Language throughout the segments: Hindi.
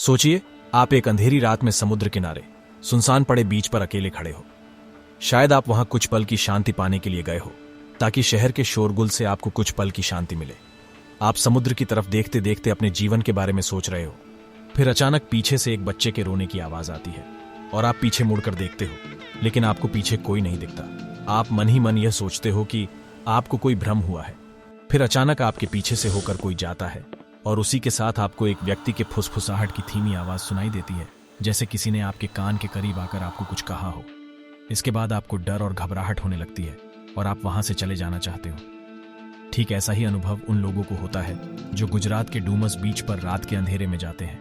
सोचिए, आप एक अंधेरी रात में समुद्र किनारे सुनसान पड़े बीच पर अकेले खड़े हो। शायद आप वहां कुछ पल की शांति पाने के लिए गए हो, ताकि शहर के शोरगुल से आपको कुछ पल की शांति मिले। आप समुद्र की तरफ देखते देखते अपने जीवन के बारे में सोच रहे हो। फिर अचानक पीछे से एक बच्चे के रोने की आवाज आती है और आप पीछे मुड़कर देखते हो, लेकिन आपको पीछे कोई नहीं दिखता। आप मन ही मन यह सोचते हो कि आपको कोई भ्रम हुआ है। फिर अचानक आपके पीछे से होकर कोई जाता है और उसी के साथ आपको एक व्यक्ति के फुसफुसाहट की धीमी आवाज सुनाई देती है, जैसे किसी ने आपके कान के करीब आकर आपको कुछ कहा हो। इसके बाद आपको डर और घबराहट होने लगती है और आप वहां से चले जाना चाहते हो। ठीक ऐसा ही अनुभव उन लोगों को होता है जो गुजरात के डूमस बीच पर रात के अंधेरे में जाते हैं।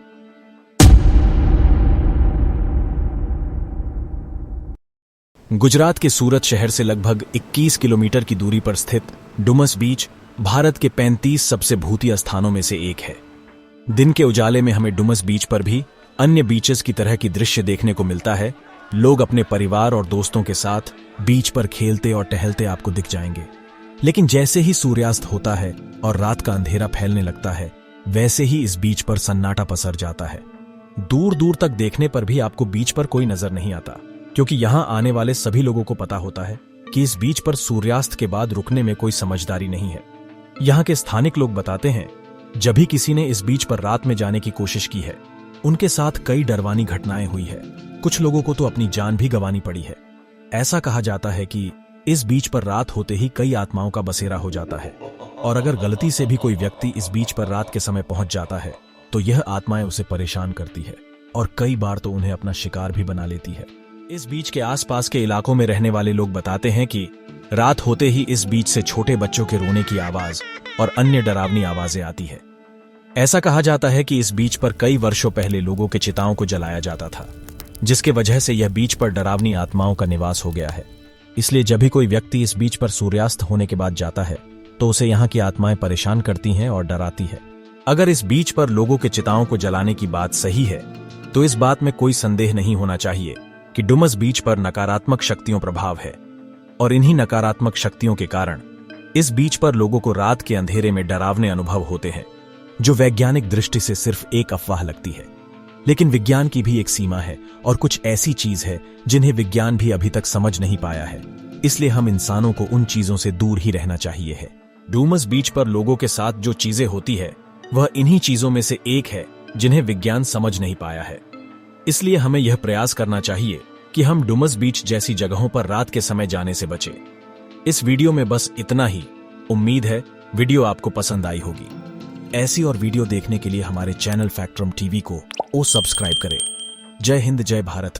गुजरात के सूरत शहर से लगभग 21 किलोमीटर की दूरी पर स्थित डूमस बीच भारत के 35 सबसे भूतिया स्थानों में से एक है। दिन के उजाले में हमें डूमस बीच पर भी अन्य बीचेस की तरह की दृश्य देखने को मिलता है। लोग अपने परिवार और दोस्तों के साथ बीच पर खेलते और टहलते आपको दिख जाएंगे। लेकिन जैसे ही सूर्यास्त होता है और रात का अंधेरा फैलने लगता है, वैसे ही इस बीच पर सन्नाटा पसर जाता है। दूर दूर तक देखने पर भी आपको बीच पर कोई नजर नहीं आता, क्योंकि यहां आने वाले सभी लोगों को पता होता है कि इस बीच पर सूर्यास्त के बाद रुकने में कोई समझदारी नहीं है। यहाँ के स्थानिक लोग बताते हैं, जब भी किसी ने इस बीच पर रात में जाने की कोशिश की है, उनके साथ कई डरवानी घटनाएं हुई है। कुछ लोगों को तो अपनी जान भी गंवानी पड़ी है। ऐसा कहा जाता है कि इस बीच पर रात होते ही कई आत्माओं का बसेरा हो जाता है, और अगर गलती से भी कोई व्यक्ति इस बीच पर रात के समय पहुंच जाता है, तो यह आत्माएं उसे परेशान करती है और कई बार तो उन्हें अपना शिकार भी बना लेती है। इस बीच के आसपास के इलाकों में रहने वाले लोग बताते हैं कि रात होते ही इस बीच से छोटे बच्चों के रोने की आवाज और अन्य डरावनी आवाजें आती है। ऐसा कहा जाता है कि इस बीच पर कई वर्षों पहले लोगों के चिताओं को जलाया जाता था, जिसके वजह से यह बीच पर डरावनी आत्माओं का निवास हो गया है। इसलिए जब भी कोई व्यक्ति इस बीच पर सूर्यास्त होने के बाद जाता है, तो उसे यहाँ की आत्माएं परेशान करती हैं और डराती है। अगर इस बीच पर लोगों के चिताओं को जलाने की बात सही है, तो इस बात में कोई संदेह नहीं होना चाहिए कि डूमस बीच पर नकारात्मक शक्तियों प्रभाव है, और इन्हीं नकारात्मक शक्तियों के कारण इस बीच पर लोगों को रात के अंधेरे में डरावने अनुभव होते हैं, जो वैज्ञानिक दृष्टि से सिर्फ एक अफवाह लगती है। लेकिन विज्ञान की भी एक सीमा है, और कुछ ऐसी चीज है जिन्हें विज्ञान भी अभी तक समझ नहीं पाया है। इसलिए हम इंसानों को उन चीजों से दूर ही रहना चाहिए है। डूमस बीच पर लोगों के साथ जो चीजें होती है, वह इन्हीं चीजों में से एक है जिन्हें विज्ञान समझ नहीं पाया है। इसलिए हमें यह प्रयास करना चाहिए कि हम डूमस बीच जैसी जगहों पर रात के समय जाने से बचें। इस वीडियो में बस इतना ही। उम्मीद है वीडियो आपको पसंद आई होगी। ऐसी और वीडियो देखने के लिए हमारे चैनल फैक्टरम टीवी को सब्सक्राइब करें। जय हिंद, जय भारत।